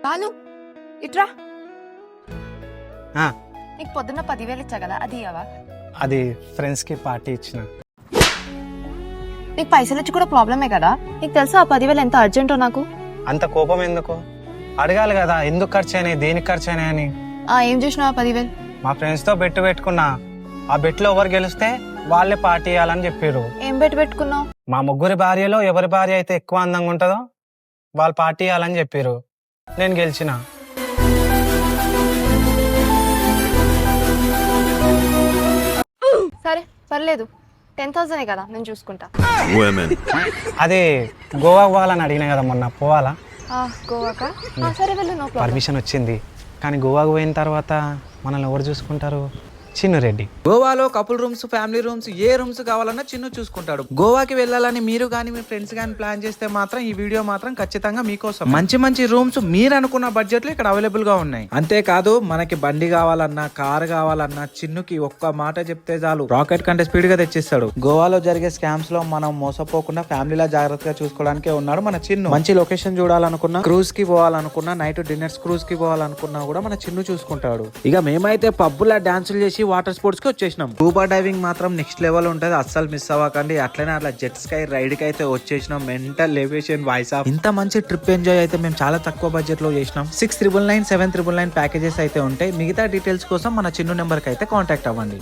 బాలు ఇట్రా. ఆ, నీకు పొద్దున్న 10,000 ఇచ్చా కదా, అది ఇవ్వవా? అది ఫ్రెండ్స్కి పార్టీ ఇచ్చిన. నీకు పైసలు ఇచ్చి కూడా ప్రాబ్లమే కదా. నీకు తెలుసా ఆ 10,000 ఎంత అర్జెంటో నాకు. అంత కోపం ఎందుకు? అడగాలి కదా ఎందుకు ఖర్చు అయినాయి, దేనికి ఖర్చు అయినాయి అని. ఏం చేసినావు ఆ 10,000? మా ఫ్రెండ్స్తో బెట్టు పెట్టుకున్నా. ఆ బెట్లో ఎవరు గెలిస్తే వాళ్ళే పార్టీ ఇవ్వాలని చెప్పారు. ఏం పెట్టుకున్నావు? మా ముగ్గురి భార్యలో ఎవరి భార్య అయితే ఎక్కువ అందంగా ఉంటుందో వాళ్ళు పార్టీ ఇవ్వాలని చెప్పారు. నేను గెలిచిన. సరే పర్లేదు, 10,000 కదా, నేను చూసుకుంటా. అదే గోవా పోవాలని అడిగినా కదా మొన్న, పోవాలా? గోవాకా? సరే వెళ్ళు, నో ప్రాబ్లం. పర్మిషన్ వచ్చింది, కానీ గోవాకు పోయిన తర్వాత మనల్ని ఎవరు చూసుకుంటారు? చిన్ను రెడ్డి. గోవాలో కపుల్ రూమ్స్, ఫ్యామిలీ రూమ్స్, ఏ రూమ్స్ కావాలన్నా చిన్ను చూసుకుంటాడు. గోవాకి వెళ్ళాలని మీరు కానీ మీ ఫ్రెండ్స్ కానీ ప్లాన్ చేస్తే మాత్రం ఈ వీడియో మాత్రం ఖచ్చితంగా మీకోసం. మంచి మంచి రూమ్స్ మీరు అనుకున్న బడ్జెట్ లో ఇక్కడ అవైలబుల్ గా ఉన్నాయి. అంతేకాదు మనకి బండి కావాలన్నా, కార్ కావాలన్నా చిన్నుకి ఒక్క మాట చెప్తే చాలు రాకెట్ కంటే స్పీడ్ గా తెచ్చిస్తాడు. గోవాలో జరిగే స్కామ్స్ లో మనం మోసపోకుండా ఫ్యామిలీలా జాగ్రత్తగా చూసుకోవడానికే ఉన్నాడు మన చిన్ను. మంచి లొకేషన్ చూడాలనుకున్నా, క్రూజ్ కి పోవాలనుకున్నా, నైట్ డిన్నర్స్ క్రూజ్ కి పోవాలనుకున్నా కూడా మన చిన్ను చూసుకుంటాడు. ఇక మేమైతే పబ్బులా డాన్సులు చేసి వాటర్ స్పోర్ట్స్ కి వచ్చేసినాం. స్కూబా డైవింగ్ మాత్రం నెక్స్ట్ లెవెల్ ఉంటది, అస్సలు మిస్ అవ్వకండి. అట్లనే అట్లా జెట్ స్కై రైడ్ కి అయితే వచ్చేసినాం. Mental elevation voice of. ఇంత మంచి ట్రిప్ ఎంజాయ్ అయితే మేము చాలా తక్కువ బడ్జెట్ లో చేసినాం. 6,999 7,999 ప్యాకేజెస్ అయితే ఉంటాయి. మిగతా డీటెయిల్స్ కోసం మన చిన్ను నెంబర్ కి అయితే కాంటాక్ట్ అవ్వండి.